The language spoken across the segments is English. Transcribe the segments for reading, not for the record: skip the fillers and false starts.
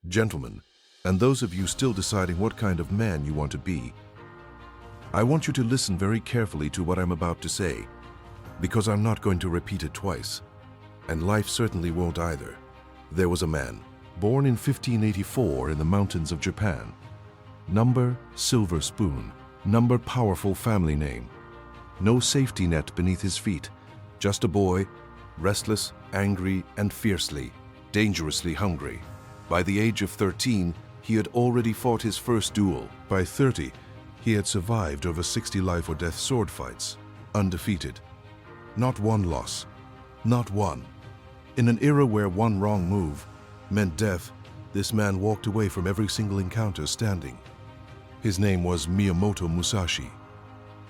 Gentlemen, and those of you still deciding what kind of man you want to be, I want you to listen very carefully to what I'm about to say, because I'm not going to repeat it twice, and life certainly won't either. There was a man, born in 1584 in the mountains of Japan. Number, silver spoon. Number, powerful family name. No safety net beneath his feet. Just a boy, restless, angry, and fiercely, dangerously hungry. By the age of 13, he had already fought his first duel. By 30, he had survived over 60 life-or-death sword fights, undefeated. Not one loss. Not one. In an era where one wrong move meant death, this man walked away from every single encounter standing. His name was Miyamoto Musashi.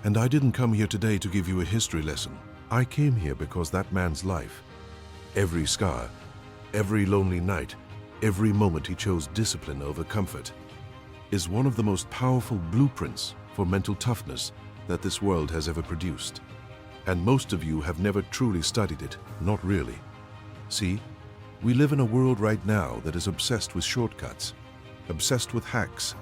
And I didn't come here today to give you a history lesson. I came here because that man's life, every scar, every lonely night, every moment he chose discipline over comfort, is one of the most powerful blueprints for mental toughness that this world has ever produced. And most of you have never truly studied it, not really. See, we live in a world right now that is obsessed with shortcuts, obsessed with hacks,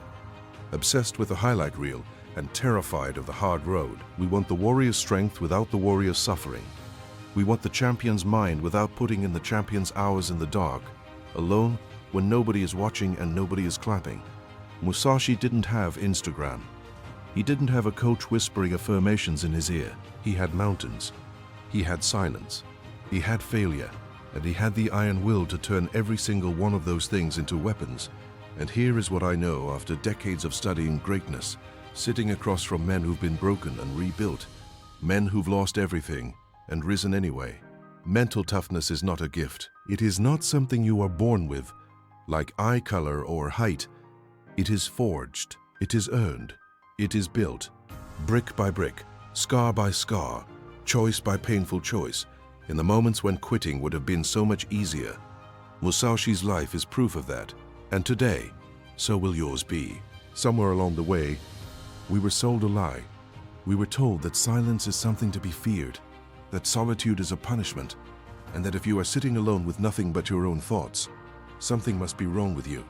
obsessed with the highlight reel, and terrified of the hard road. We want the warrior's strength without the warrior's suffering. We want the champion's mind without putting in the champion's hours in the dark, alone when nobody is watching and nobody is clapping. Musashi didn't have Instagram. He didn't have a coach whispering affirmations in his ear. He had mountains. He had silence. He had failure. And he had the iron will to turn every single one of those things into weapons. And here is what I know after decades of studying greatness, sitting across from men who've been broken and rebuilt, men who've lost everything and risen anyway. Mental toughness is not a gift. It is not something you are born with, like eye color or height. It is forged. It is earned. It is built, brick by brick, scar by scar, choice by painful choice, in the moments when quitting would have been so much easier. Musashi's life is proof of that. And today, so will yours be. Somewhere along the way, we were sold a lie. We were told that silence is something to be feared, that solitude is a punishment, and that if you are sitting alone with nothing but your own thoughts, something must be wrong with you.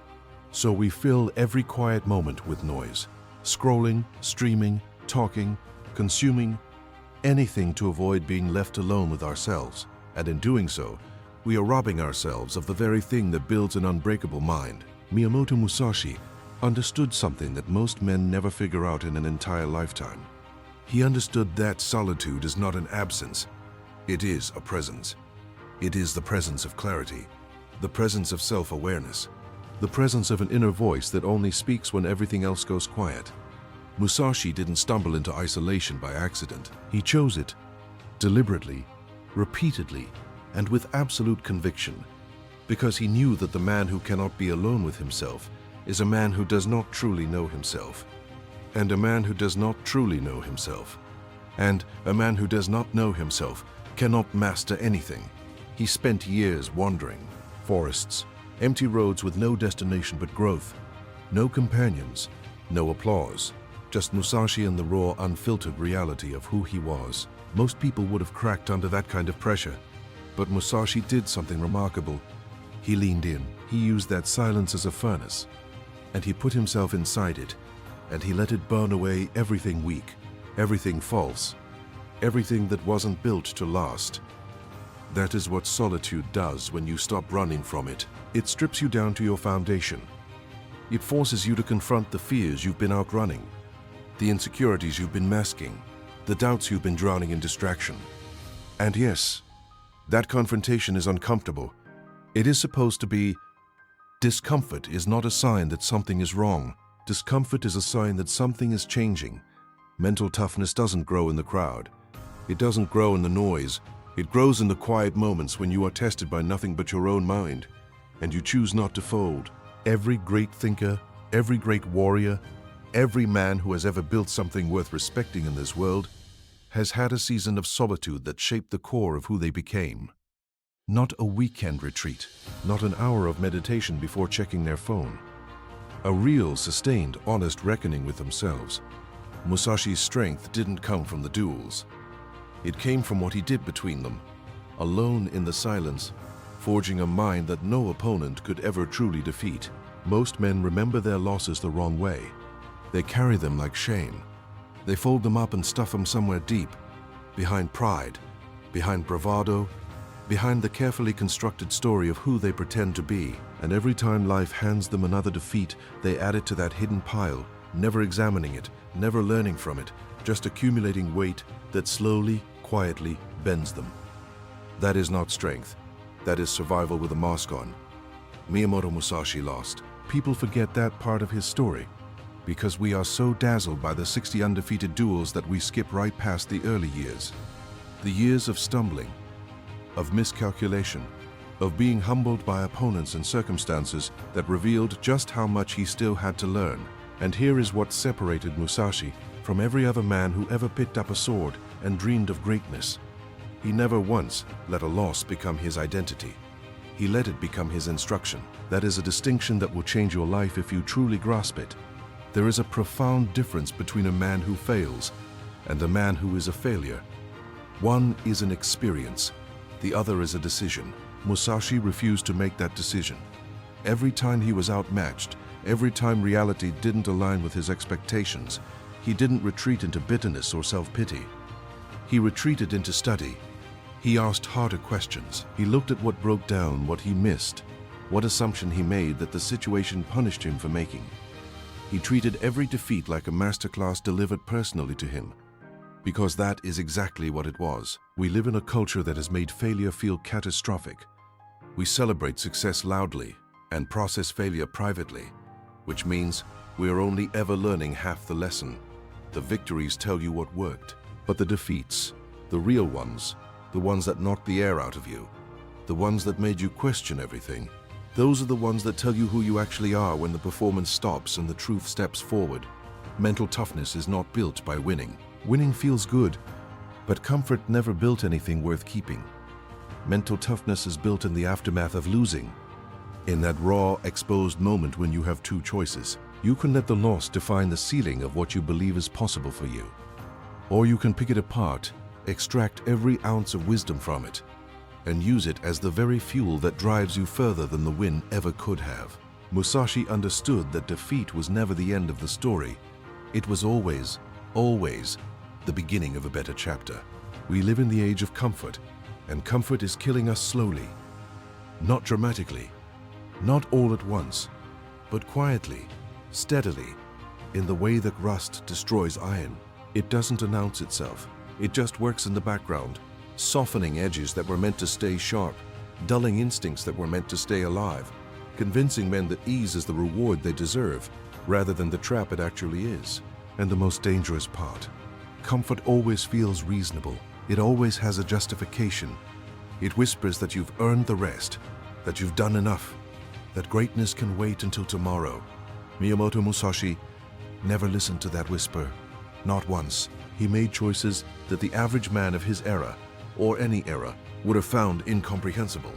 So we fill every quiet moment with noise, scrolling, streaming, talking, consuming, anything to avoid being left alone with ourselves. And in doing so, we are robbing ourselves of the very thing that builds an unbreakable mind. Miyamoto Musashi understood something that most men never figure out in an entire lifetime. He understood that solitude is not an absence. It is a presence. It is the presence of clarity, the presence of self-awareness, the presence of an inner voice that only speaks when everything else goes quiet. Musashi didn't stumble into isolation by accident. He chose it, deliberately, repeatedly, and with absolute conviction, because he knew that the man who cannot be alone with himself is a man who does not truly know himself. And a man who does not truly know himself, and a man who does not know himself, cannot master anything. He spent years wandering, forests, empty roads with no destination but growth, no companions, no applause, just Musashi and the raw, unfiltered reality of who he was. Most people would have cracked under that kind of pressure. But Musashi did something remarkable. He leaned in. He used that silence as a furnace, and he put himself inside it, and he let it burn away everything weak, everything false, everything that wasn't built to last. That is what solitude does when you stop running from it. It strips you down to your foundation. It forces you to confront the fears you've been outrunning, the insecurities you've been masking, the doubts you've been drowning in distraction. And yes, that confrontation is uncomfortable. It is supposed to be. Discomfort is not a sign that something is wrong. Discomfort is a sign that something is changing. Mental toughness doesn't grow in the crowd. It doesn't grow in the noise. It grows in the quiet moments when you are tested by nothing but your own mind, and you choose not to fold. Every great thinker, every great warrior, every man who has ever built something worth respecting in this world has had a season of solitude that shaped the core of who they became. Not a weekend retreat, not an hour of meditation before checking their phone. A real, sustained, honest reckoning with themselves. Musashi's strength didn't come from the duels. It came from what he did between them, alone in the silence, forging a mind that no opponent could ever truly defeat. Most men remember their losses the wrong way. They carry them like shame. They fold them up and stuff them somewhere deep, behind pride, behind bravado, behind the carefully constructed story of who they pretend to be. And every time life hands them another defeat, they add it to that hidden pile, never examining it, never learning from it, just accumulating weight that slowly, quietly bends them. That is not strength. That is survival with a mask on. Miyamoto Musashi lost. People forget that part of his story because we are so dazzled by the 60 undefeated duels that we skip right past the early years. The years of stumbling, of miscalculation, of being humbled by opponents and circumstances that revealed just how much he still had to learn. And here is what separated Musashi from every other man who ever picked up a sword and dreamed of greatness. He never once let a loss become his identity. He let it become his instruction. That is a distinction that will change your life if you truly grasp it. There is a profound difference between a man who fails and a man who is a failure. One is an experience, the other is a decision. Musashi refused to make that decision. Every time he was outmatched, every time reality didn't align with his expectations, he didn't retreat into bitterness or self-pity. He retreated into study. He asked harder questions. He looked at what broke down, what he missed, what assumption he made that the situation punished him for making. He treated every defeat like a masterclass delivered personally to him, because that is exactly what it was. We live in a culture that has made failure feel catastrophic. We celebrate success loudly and process failure privately, which means we are only ever learning half the lesson. The victories tell you what worked, but the defeats, the real ones, the ones that knocked the air out of you, the ones that made you question everything, those are the ones that tell you who you actually are when the performance stops and the truth steps forward. Mental toughness is not built by winning. Winning feels good, but comfort never built anything worth keeping. Mental toughness is built in the aftermath of losing. In that raw, exposed moment when you have two choices, you can let the loss define the ceiling of what you believe is possible for you. Or you can pick it apart, extract every ounce of wisdom from it, and use it as the very fuel that drives you further than the win ever could have. Musashi understood that defeat was never the end of the story. It was always, always the beginning of a better chapter. We live in the age of comfort, and comfort is killing us slowly. Not dramatically, not all at once, but quietly, steadily, in the way that rust destroys iron. It doesn't announce itself. It just works in the background, softening edges that were meant to stay sharp, dulling instincts that were meant to stay alive, convincing men that ease is the reward they deserve, rather than the trap it actually is. And the most dangerous part, comfort always feels reasonable. It always has a justification. It whispers that you've earned the rest, that you've done enough, that greatness can wait until tomorrow. Miyamoto Musashi never listened to that whisper, not once. He made choices that the average man of his era, or any era, would have found incomprehensible.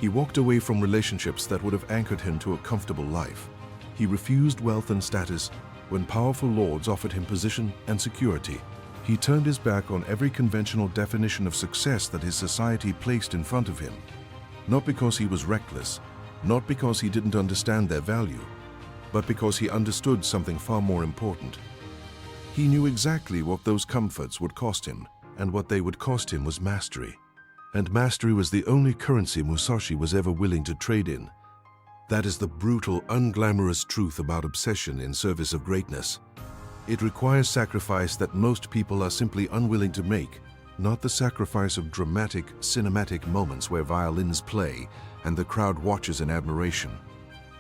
He walked away from relationships that would have anchored him to a comfortable life. He refused wealth and status when powerful lords offered him position and security. He turned his back on every conventional definition of success that his society placed in front of him. Not because he was reckless, not because he didn't understand their value, but because he understood something far more important. He knew exactly what those comforts would cost him, and what they would cost him was mastery. And mastery was the only currency Musashi was ever willing to trade in. That is the brutal, unglamorous truth about obsession in service of greatness. It requires sacrifice that most people are simply unwilling to make, not the sacrifice of dramatic, cinematic moments where violins play and the crowd watches in admiration.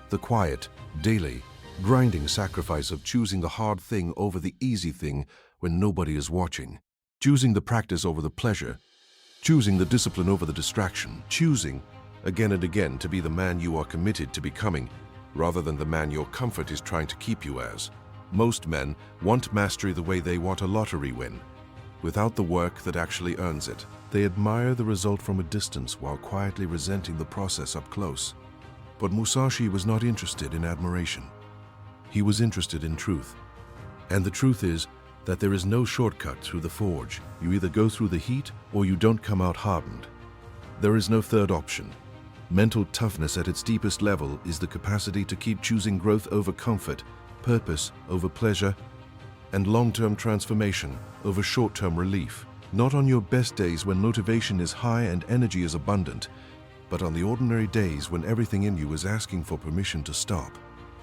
The quiet, daily, grinding sacrifice of choosing the hard thing over the easy thing when nobody is watching. Choosing the practice over the pleasure, choosing the discipline over the distraction, choosing again and again to be the man you are committed to becoming rather than the man your comfort is trying to keep you as. Most men want mastery the way they want a lottery win, without the work that actually earns it. They admire the result from a distance while quietly resenting the process up close. But Musashi was not interested in admiration. He was interested in truth. And the truth is that there is no shortcut through the forge. You either go through the heat or you don't come out hardened. There is no third option. Mental toughness at its deepest level is the capacity to keep choosing growth over comfort, purpose over pleasure, and long-term transformation over short-term relief. Not on your best days when motivation is high and energy is abundant, but on the ordinary days when everything in you is asking for permission to stop.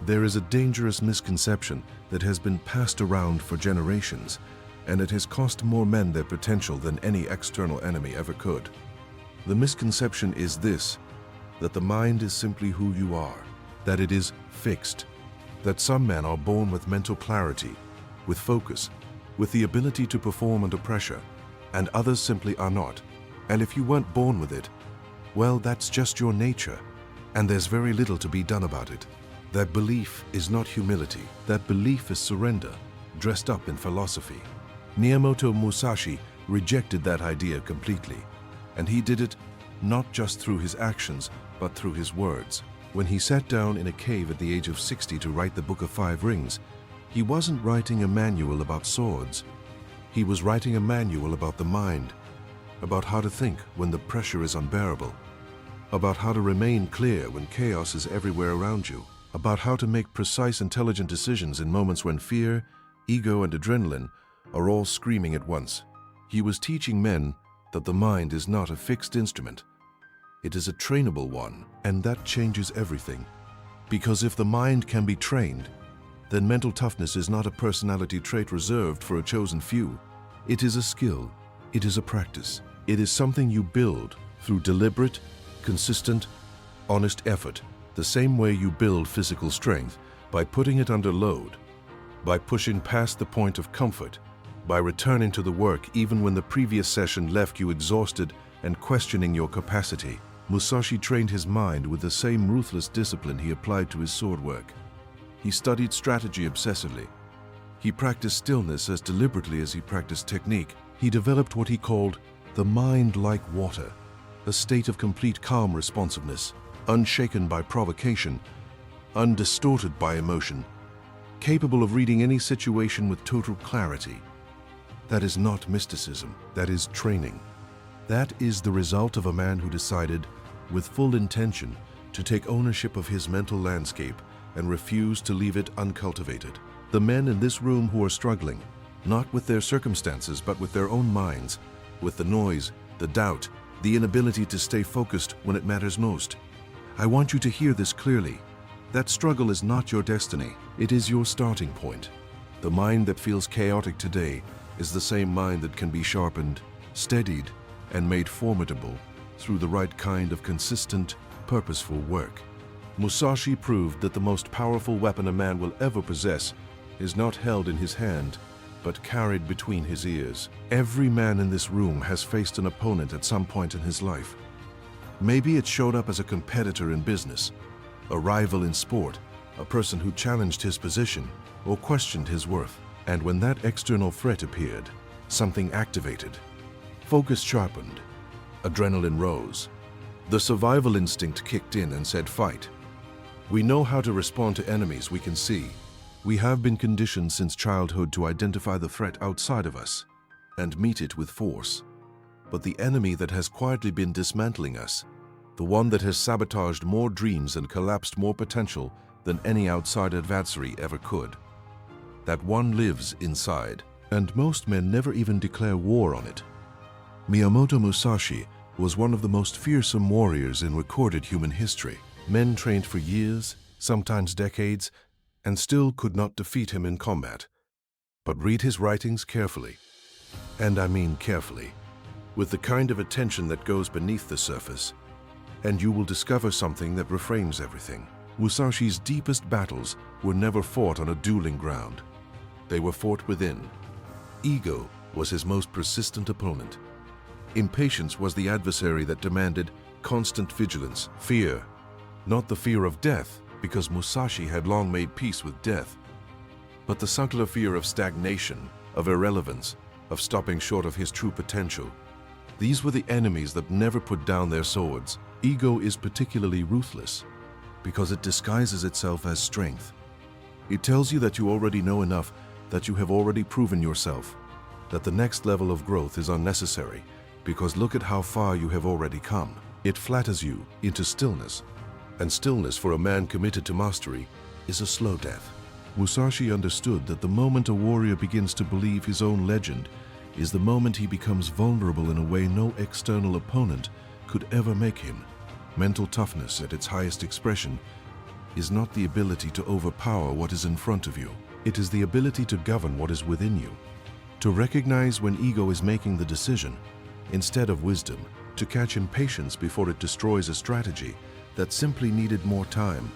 There is a dangerous misconception that has been passed around for generations, and it has cost more men their potential than any external enemy ever could. The misconception is this: that the mind is simply who you are, that it is fixed, that some men are born with mental clarity, with focus, with the ability to perform under pressure, and others simply are not. And if you weren't born with it, well, that's just your nature, and there's very little to be done about it. That belief is not humility. That belief is surrender, dressed up in philosophy. Miyamoto Musashi rejected that idea completely, and he did it not just through his actions, but through his words. When he sat down in a cave at the age of 60 to write the Book of Five Rings, he wasn't writing a manual about swords. He was writing a manual about the mind, about how to think when the pressure is unbearable, about how to remain clear when chaos is everywhere around you, about how to make precise, intelligent decisions in moments when fear, ego, and adrenaline are all screaming at once. He was teaching men that the mind is not a fixed instrument. It is a trainable one, and that changes everything. Because if the mind can be trained, then mental toughness is not a personality trait reserved for a chosen few. It is a skill. It is a practice. It is something you build through deliberate, consistent, honest effort, the same way you build physical strength, by putting it under load, by pushing past the point of comfort, by returning to the work even when the previous session left you exhausted and questioning your capacity. Musashi trained his mind with the same ruthless discipline he applied to his sword work. He studied strategy obsessively. He practiced stillness as deliberately as he practiced technique. He developed what he called the mind like water, a state of complete calm responsiveness, unshaken by provocation, undistorted by emotion, capable of reading any situation with total clarity. That is not mysticism, that is training. That is the result of a man who decided, with full intention, to take ownership of his mental landscape and refuse to leave it uncultivated. The men in this room who are struggling, not with their circumstances but with their own minds, with the noise, the doubt, the inability to stay focused when it matters most. I want you to hear this clearly. That struggle is not your destiny. It is your starting point. The mind that feels chaotic today is the same mind that can be sharpened, steadied, and made formidable through the right kind of consistent, purposeful work. Musashi proved that the most powerful weapon a man will ever possess is not held in his hand, but carried between his ears. Every man in this room has faced an opponent at some point in his life. Maybe it showed up as a competitor in business, a rival in sport, a person who challenged his position or questioned his worth. And when that external threat appeared, something activated. Focus sharpened. Adrenaline rose. The survival instinct kicked in and said, fight. We know how to respond to enemies we can see. We have been conditioned since childhood to identify the threat outside of us and meet it with force. But the enemy that has quietly been dismantling us, the one that has sabotaged more dreams and collapsed more potential than any outside adversary ever could, that one lives inside, and most men never even declare war on it. Miyamoto Musashi was one of the most fearsome warriors in recorded human history. Men trained for years, sometimes decades, and still could not defeat him in combat. But read his writings carefully, and I mean carefully, with the kind of attention that goes beneath the surface, and you will discover something that reframes everything. Musashi's deepest battles were never fought on a dueling ground. They were fought within. Ego was his most persistent opponent. Impatience was the adversary that demanded constant vigilance. Fear, not the fear of death, because Musashi had long made peace with death, but the subtler fear of stagnation, of irrelevance, of stopping short of his true potential. These were the enemies that never put down their swords. Ego is particularly ruthless because it disguises itself as strength. It tells you that you already know enough, that you have already proven yourself, that the next level of growth is unnecessary because look at how far you have already come. It flatters you into stillness, and stillness for a man committed to mastery is a slow death. Musashi understood that the moment a warrior begins to believe his own legend is the moment he becomes vulnerable in a way no external opponent could ever make him. Mental toughness at its highest expression is not the ability to overpower what is in front of you. It is the ability to govern what is within you, to recognize when ego is making the decision instead of wisdom, to catch impatience before it destroys a strategy that simply needed more time,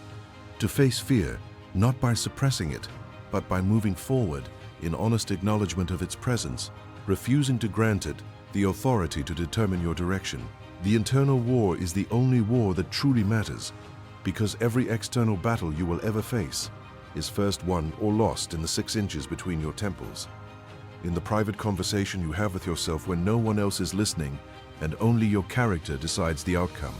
to face fear not by suppressing it, but by moving forward in honest acknowledgement of its presence, refusing to grant it the authority to determine your direction. The internal war is the only war that truly matters, because every external battle you will ever face is first won or lost in the 6 inches between your temples. In the private conversation you have with yourself when no one else is listening and only your character decides the outcome.